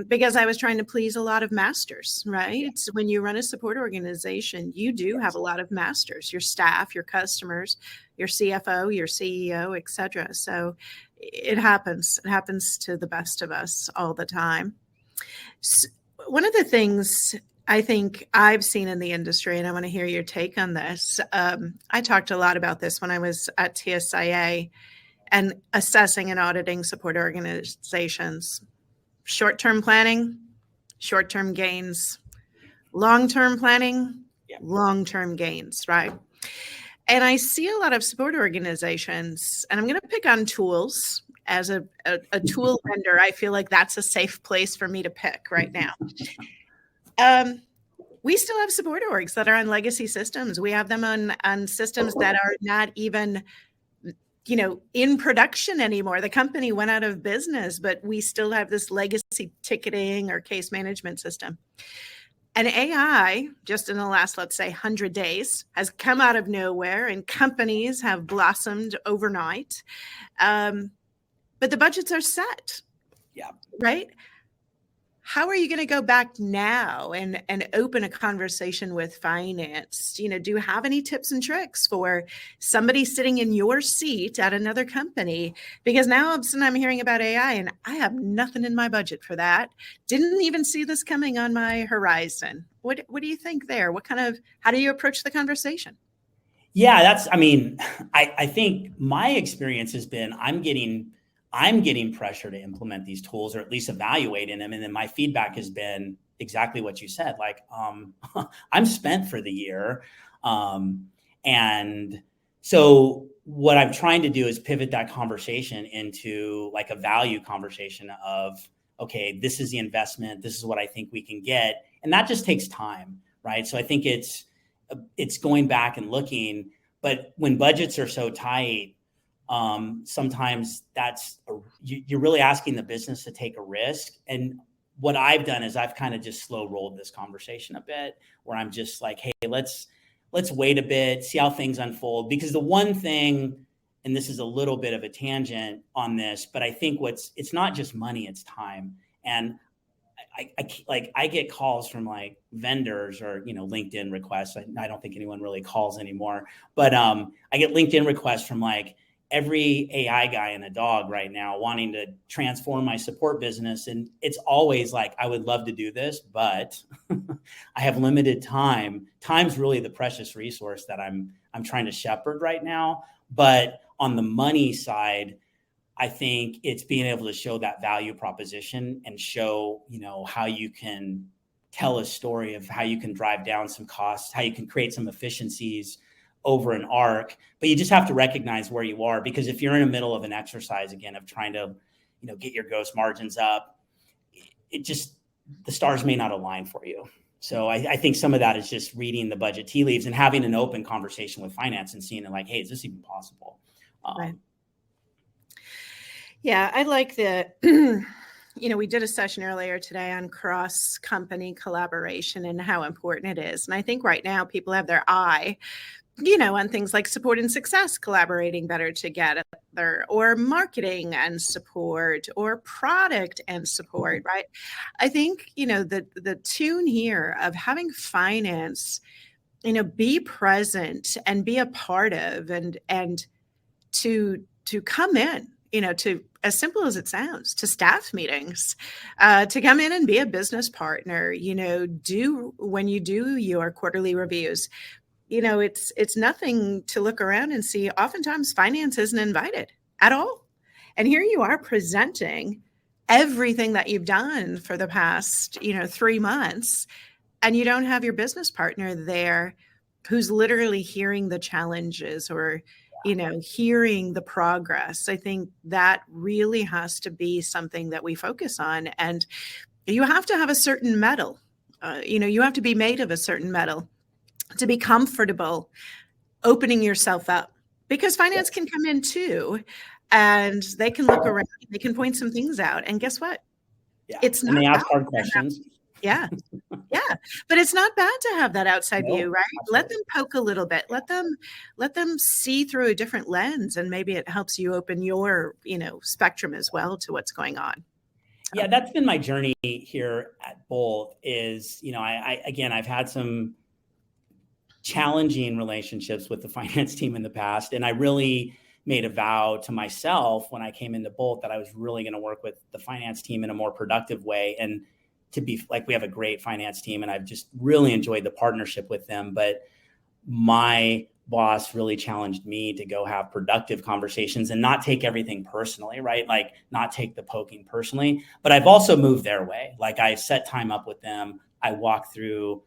Speaker 1: because I was trying to please a lot of masters, right? Yeah. When you run a support organization, you do have a lot of masters, your staff, your customers, your CFO, your CEO, et cetera. So it happens. It happens to the best of us all the time. So one of the things I think I've seen in the industry, and I want to hear your take on this. I talked a lot about this when I was at TSIA and assessing and auditing support organizations. Short-term planning, short-term gains, long-term planning, long-term gains, right? And I see a lot of support organizations, and I'm going to pick on tools. As a tool vendor, I feel like that's a safe place for me to pick right now. We still have support orgs that are on legacy systems. We have them on systems that are not even, in production anymore. The company went out of business, but we still have this legacy ticketing or case management system. And AI, just in the last, let's say, 100 days, has come out of nowhere, and companies have blossomed overnight. But the budgets are set.
Speaker 2: Yeah.
Speaker 1: Right? How are you going to go back now and open a conversation with finance? Do you have any tips and tricks for somebody sitting in your seat at another company? Because now all of a sudden I'm hearing about AI and I have nothing in my budget for that. Didn't even see this coming on my horizon. What do you think there? How do you approach the conversation?
Speaker 2: Yeah, I think my experience has been I'm getting pressure to implement these tools or at least evaluating them. And then my feedback has been exactly what you said. Like, I'm spent for the year. And so what I'm trying to do is pivot that conversation into like a value conversation of, okay, this is the investment. This is what I think we can get. And that just takes time, right? So I think it's going back and looking, but when budgets are so tight, sometimes you're really asking the business to take a risk. And what I've done is I've kind of just slow rolled this conversation a bit, where I'm just like, hey, let's wait a bit, see how things unfold. Because the one thing, and this is a little bit of a tangent on this, but I think it's not just money, it's time. And I get calls from like vendors or, LinkedIn requests. I don't think anyone really calls anymore, but I get LinkedIn requests from like every AI guy and a dog right now wanting to transform my support business. And it's always like, I would love to do this, but I have limited time. Time's really the precious resource that I'm trying to shepherd right now. But on the money side, I think it's being able to show that value proposition and show, how you can tell a story of how you can drive down some costs, how you can create some efficiencies over an arc. But you just have to recognize where you are, because if you're in the middle of an exercise again of trying to, get your gross margins up, the stars may not align for you. So I think some of that is just reading the budget tea leaves and having an open conversation with finance and seeing it like, hey, is this even possible?
Speaker 1: Right. Yeah, I like the, we did a session earlier today on cross-company collaboration and how important it is. And I think right now people have their eye, on things like support and success collaborating better together, or marketing and support, or product and support, right? I think, the tune here of having finance, be present and be a part of and to come in, to, as simple as it sounds, to staff meetings, to come in and be a business partner, when you do your quarterly reviews, it's nothing to look around and see. Oftentimes finance isn't invited at all. And here you are presenting everything that you've done for the past, 3 months, and you don't have your business partner there who's literally hearing the challenges or, hearing the progress. I think that really has to be something that we focus on. And you have to have a certain metal, you have to be made of a certain metal to be comfortable opening yourself up, because finance can come in too, and they can look around, they can point some things out. And guess what?
Speaker 2: Yeah.
Speaker 1: It's
Speaker 2: And
Speaker 1: not
Speaker 2: they
Speaker 1: bad.
Speaker 2: ask hard questions.
Speaker 1: Yeah. Yeah. But it's not bad to have that outside view,
Speaker 2: No,
Speaker 1: right? Let
Speaker 2: absolutely.
Speaker 1: them poke a little bit. Let them see through a different lens, and maybe it helps you open your, spectrum as well to what's going on.
Speaker 2: Yeah,
Speaker 1: So,
Speaker 2: that's been my journey here at Bolt is, again, I've had some challenging relationships with the finance team in the past. And I really made a vow to myself when I came into Bolt that I was really going to work with the finance team in a more productive way. And to be like, we have a great finance team and I've just really enjoyed the partnership with them. But my boss really challenged me to go have productive conversations and not take everything personally, right? Like not take the poking personally, but I've also moved their way. Like I set time up with them. I walk through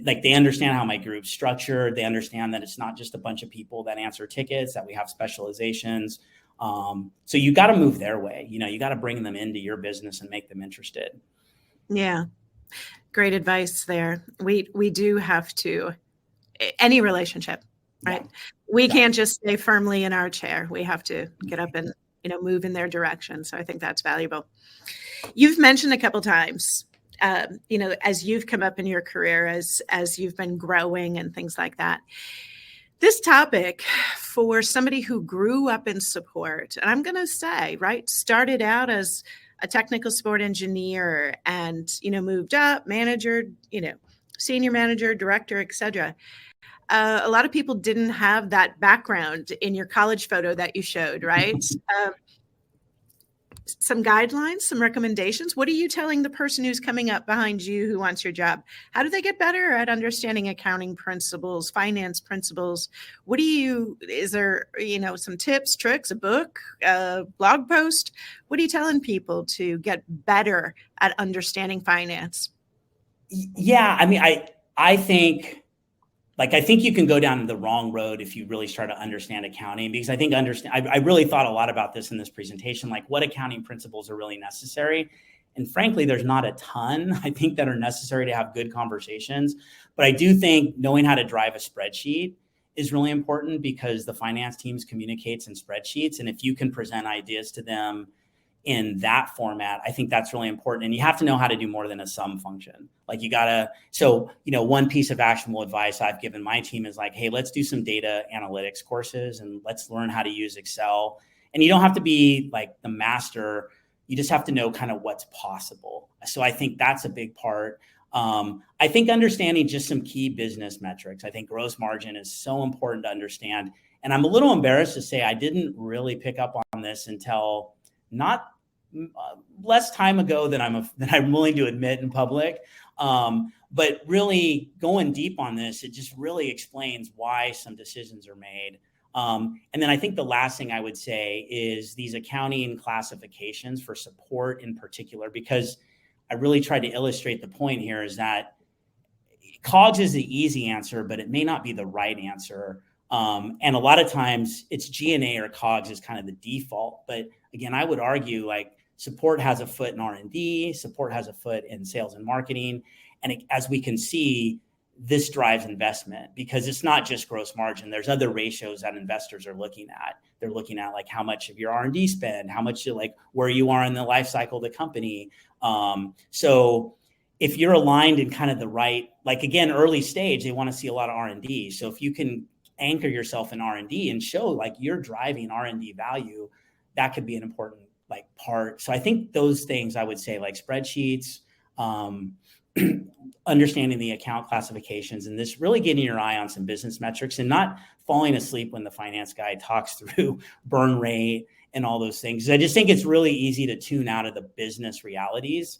Speaker 2: like they understand how my group's structured. They understand that it's not just a bunch of people that answer tickets, that we have specializations. So you got to move their way. You got to bring them into your business and make them interested.
Speaker 1: yeah, great advice there. We do have to, any relationship, right?
Speaker 2: Yeah.
Speaker 1: We
Speaker 2: Yeah.
Speaker 1: can't just stay firmly in our chair. We have to get up and, move in their direction. So I think that's valuable. You've mentioned a couple times, as you've come up in your career, as you've been growing and things like that. This topic for somebody who grew up in support, and I'm going to say, right, started out as a technical support engineer and, moved up, manager, senior manager, director, etc. A lot of people didn't have that background in your college photo that you showed, right? Some guidelines, some recommendations. What are you telling the person who's coming up behind you who wants your job? How do they get better at understanding accounting principles, finance principles? Is there, some tips, tricks, a book, a blog post? What are you telling people to get better at understanding finance?
Speaker 2: Yeah. I mean, I think you can go down the wrong road if you really start to understand accounting, because I think I really thought a lot about this in this presentation, like what accounting principles are really necessary. And frankly, there's not a ton, I think, that are necessary to have good conversations. But I do think knowing how to drive a spreadsheet is really important because the finance teams communicates in spreadsheets. And if you can present ideas to them in that format, I think that's really important. And you have to know how to do more than a sum function. Like one piece of actionable advice I've given my team is like, hey, let's do some data analytics courses and let's learn how to use Excel. And you don't have to be like the master. You just have to know kind of what's possible. So I think that's a big part. I think understanding just some key business metrics. I think gross margin is so important to understand. And I'm a little embarrassed to say I didn't really pick up on this until not less time ago than I'm willing to admit in public. But really going deep on this, it just really explains why some decisions are made. And then I think the last thing I would say is these accounting classifications for support in particular, because I really tried to illustrate the point here is that COGS is the easy answer, but it may not be the right answer. And a lot of times it's G&A or COGS is kind of the default. But again, I would argue like support has a foot in R&D, support has a foot in sales and marketing. And as we can see, this drives investment because it's not just gross margin. There's other ratios that investors are looking at. They're looking at like how much of your R&D spend, how much where you are in the life cycle of the company. So if you're aligned in kind of the right, like again, early stage, they want to see a lot of R&D. So if you can anchor yourself in R&D and show like you're driving R&D value, that could be an important like part. So I think those things I would say like spreadsheets, understanding the account classifications, and this really getting your eye on some business metrics and not falling asleep when the finance guy talks through burn rate and all those things. I just think it's really easy to tune out of the business realities.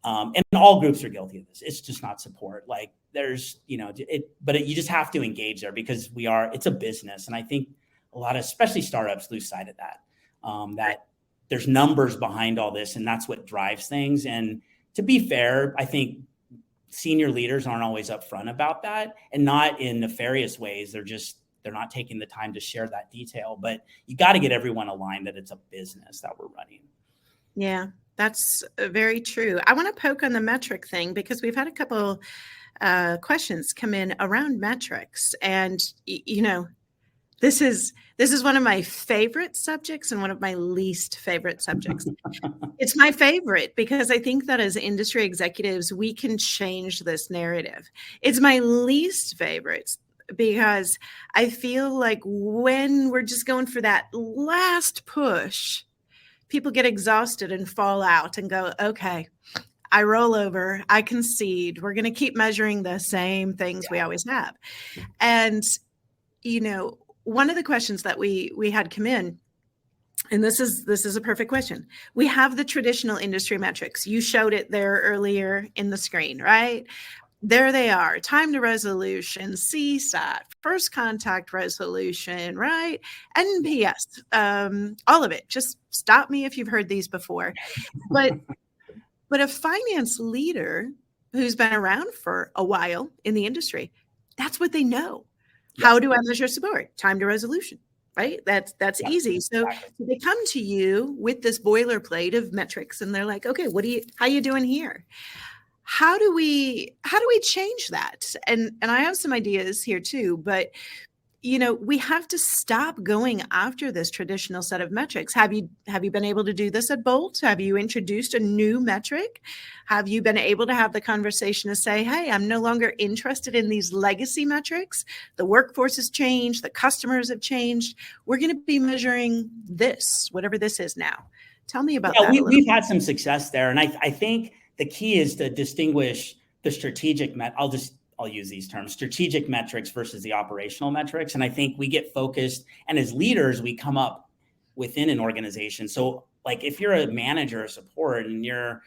Speaker 2: And all groups are guilty of this. It's just not support. Like there's, but you just have to engage there because it's a business. And I think a lot of, especially startups, lose sight of that, that there's numbers behind all this and that's what drives things. And to be fair, I think senior leaders aren't always upfront about that and not in nefarious ways. They're not taking the time to share that detail, but you got to get everyone aligned that it's a business that we're running.
Speaker 1: Yeah, that's very true. I want to poke on the metric thing because we've had a couple questions come in around metrics. And, This is one of my favorite subjects and one of my least favorite subjects. It's my favorite because I think that as industry executives, we can change this narrative. It's my least favorite because I feel like when we're just going for that last push, people get exhausted and fall out and go, okay, I roll over, I concede. We're going to keep measuring the same things we always have. And, one of the questions that we had come in, and this is a perfect question. We have the traditional industry metrics. You showed it there earlier in the screen, right? There they are. Time to resolution, CSAT, first contact resolution, right? NPS, all of it. Just stop me if you've heard these before. But a finance leader who's been around for a while in the industry, that's what they know. Yep. How do I measure support? Time to resolution, right? That's yep. Easy. So they come to you with this boilerplate of metrics, and they're like, okay, how you doing here? How do we change that? And I have some ideas here too, but we have to stop going after this traditional set of metrics. Have you been able to do this at Bolt? Have you introduced a new metric? Have you been able to have the conversation to say, hey, I'm no longer interested in these legacy metrics. The workforce has changed. The customers have changed. We're going to be measuring this, whatever this is now. Tell me about that.
Speaker 2: We've had some success there. And I think the key is to distinguish the strategic I'll use these terms, strategic metrics versus the operational metrics. And I think we get focused, and as leaders, we come up within an organization. So like if you're a manager or support and you're,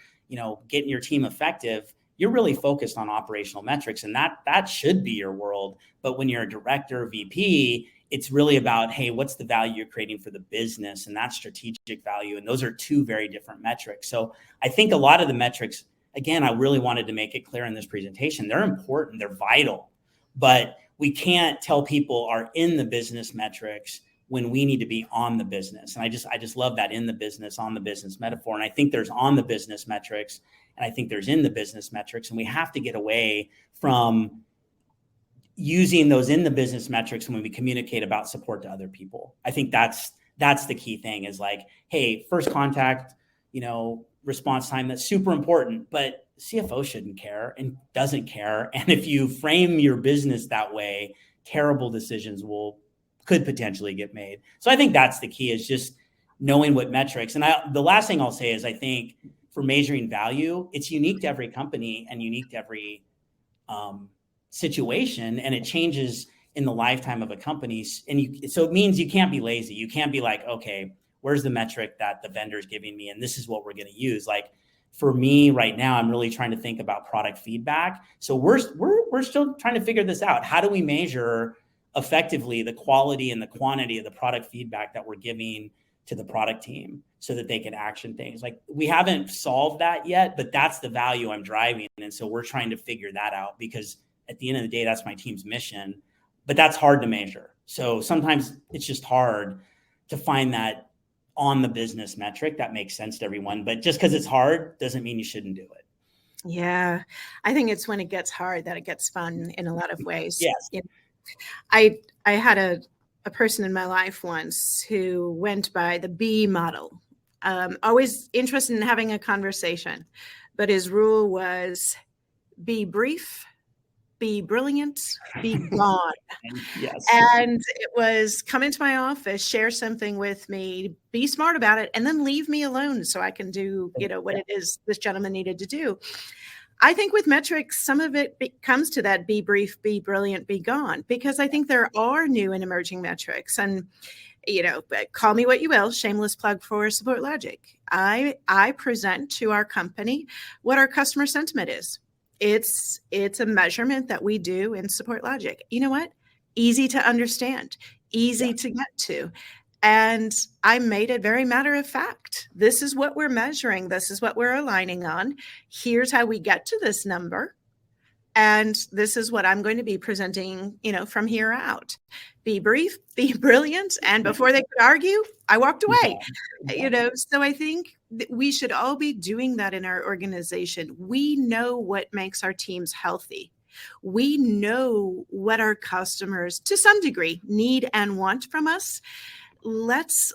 Speaker 2: getting your team effective, you're really focused on operational metrics, and that should be your world. But when you're a director, VP, it's really about, hey, what's the value you're creating for the business? And that's strategic value. And those are two very different metrics. So I think a lot of the metrics, again, I really wanted to make it clear in this presentation. They're important, they're vital, but we can't tell people are in the business metrics when we need to be on the business. And I just love that in the business, on the business metaphor. And I think there's on the business metrics, and I think there's in the business metrics, and we have to get away from using those in the business metrics when we communicate about support to other people. I think that's the key thing is like, hey, first contact, response time, that's super important, but CFO shouldn't care and doesn't care. And if you frame your business that way, terrible decisions could potentially get made. So I think that's the key, is just knowing what metrics. And the last thing I'll say is I think for measuring value, it's unique to every company and unique to every situation, and it changes in the lifetime of a company. And so it means you can't be lazy. You can't be like, okay, where's the metric that the vendor's giving me? And this is what we're going to use. Like for me right now, I'm really trying to think about product feedback. So we're still trying to figure this out. How do we measure effectively the quality and the quantity of the product feedback that we're giving to the product team so that they can action things? Like we haven't solved that yet, but that's the value I'm driving. And so we're trying to figure that out, because at the end of the day, that's my team's mission, but that's hard to measure. So sometimes it's just hard to find that on the business metric that makes sense to everyone. But just because it's hard doesn't mean you shouldn't do it.
Speaker 1: Yeah. I think it's when it gets hard that it gets fun in a lot of ways.
Speaker 2: Yes.
Speaker 1: I had a person in my life once who went by the B model, always interested in having a conversation, but his rule was be brief, be brilliant, be gone.
Speaker 2: Yes.
Speaker 1: And it was come into my office, share something with me, be smart about it, and then leave me alone so I can do, what it is this gentleman needed to do. I think with metrics, some of it comes to that be brief, be brilliant, be gone, because I think there are new and emerging metrics. And, call me what you will, shameless plug for SupportLogic. I present to our company what our customer sentiment is. It's a measurement that we do in SupportLogic. You know what? Easy to understand, easy to get to. And I made it very matter of fact. This is what we're measuring. This is what we're aligning on. Here's how we get to this number. And this is what I'm going to be presenting, from here out. Be brief, be brilliant. And before they could argue, I walked away. So I think that we should all be doing that in our organization. We know what makes our teams healthy. We know what our customers, to some degree, need and want from us. Let's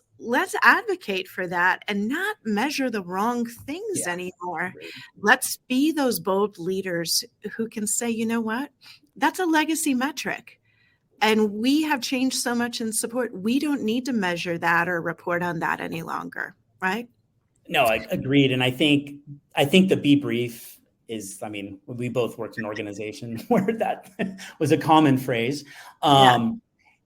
Speaker 1: advocate for that and not measure the wrong things anymore. Let's be those bold leaders who can say, you know what, that's a legacy metric. And we have changed so much in support. We don't need to measure that or report on that any longer, right?
Speaker 2: No, I agreed. And I think the be brief is, I mean, we both worked in an organization where that was a common phrase.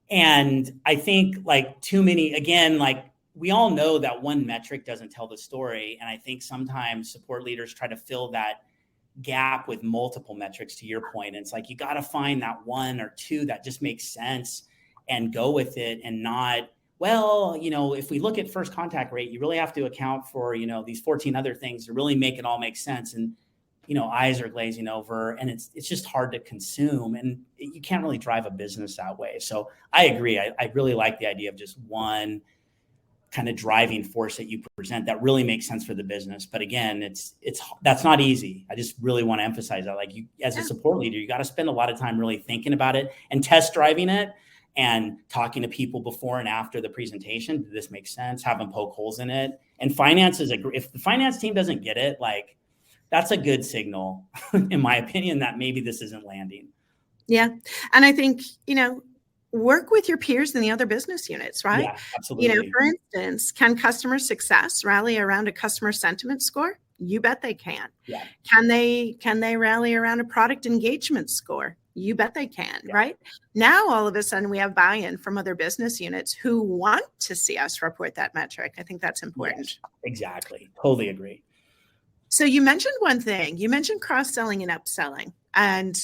Speaker 2: And I think like too many, again, like we all know that one metric doesn't tell the story. And I think sometimes support leaders try to fill that gap with multiple metrics, to your point. And it's like, you got to find that one or two that just makes sense and go with it, and not, well, you know, if we look at first contact rate, you really have to account for, you know, these 14 other things to really make it all make sense. And, you know, eyes are glazing over, and it's just hard to consume, and you can't really drive a business that way. So I agree. I really like the idea of just one kind of driving force that you present that really makes sense for the business. But again, that's not easy. I just really want to emphasize that, like, you, as a support leader, you got to spend a lot of time really thinking about it and test driving it and talking to people before and after the presentation. Did this make sense? Have them poke holes in it. And finance if the finance team doesn't get it, like, that's a good signal, in my opinion, that maybe this isn't landing.
Speaker 1: Yeah. And I think, you know, work with your peers in the other business units, right?
Speaker 2: Yeah, absolutely.
Speaker 1: You know, for instance, can customer success rally around a customer sentiment score? You bet they can.
Speaker 2: Yeah.
Speaker 1: Can they rally around a product engagement score? You bet they can, right? Now, all of a sudden, we have buy-in from other business units who want to see us report that metric. I think that's important.
Speaker 2: Yes, exactly. Totally agree.
Speaker 1: So you mentioned one thing. You mentioned cross-selling and upselling, and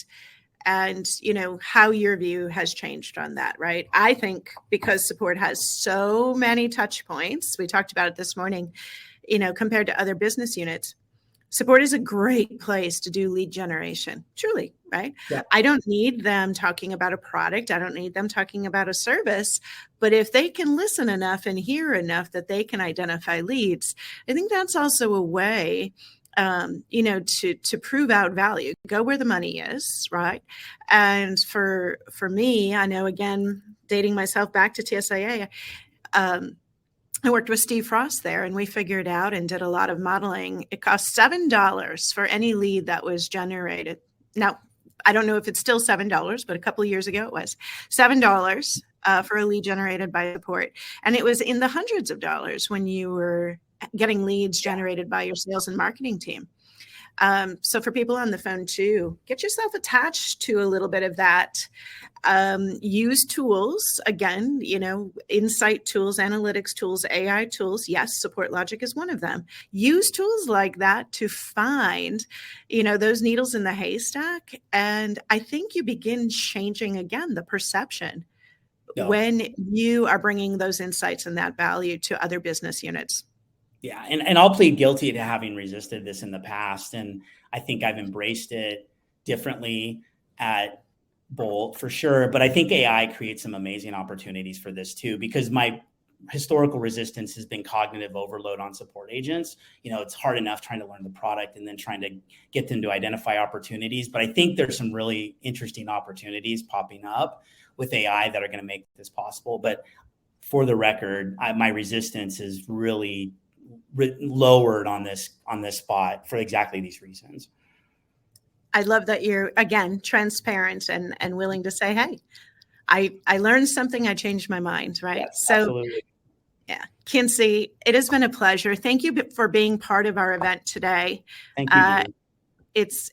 Speaker 1: you know, how your view has changed on that, right? I think because support has so many touch points, we talked about it this morning, you know, compared to other business units, support is a great place to do lead generation, truly, right?
Speaker 2: Yeah.
Speaker 1: I don't need them talking about a product. I don't need them talking about a service. But if they can listen enough and hear enough that they can identify leads, I think that's also a way, you know, to prove out value, go where the money is, right? And for me, I know, again, dating myself back to TSIA, I worked with Steve Frost there, and we figured out and did a lot of modeling. It cost $7 for any lead that was generated. Now, I don't know if it's still $7, but a couple of years ago it was $7 for a lead generated by support. And it was in the hundreds of dollars when you were getting leads generated by your sales and marketing team. So for people on the phone too, get yourself attached to a little bit of that. Use tools, again, you know, insight tools, analytics tools, AI tools. Yes, SupportLogic is one of them. Use tools like that to find, you know, those needles in the haystack. And I think you begin changing, again, the perception when you are bringing those insights and that value to other business units.
Speaker 2: Yeah. And I'll plead guilty to having resisted this in the past. And I think I've embraced it differently at Bolt for sure. But I think AI creates some amazing opportunities for this too, because my historical resistance has been cognitive overload on support agents. You know, it's hard enough trying to learn the product and then trying to get them to identify opportunities. But I think there's some really interesting opportunities popping up with AI that are going to make this possible. But for the record, my resistance is really lowered on this spot for exactly these reasons.
Speaker 1: I love that you're, again, transparent and willing to say, hey, I learned something, I changed my mind, right?
Speaker 2: Yes,
Speaker 1: so
Speaker 2: absolutely.
Speaker 1: Yeah, Kincy, it has been a pleasure. Thank you for being part of our event today.
Speaker 2: Thank you, Judi.
Speaker 1: It's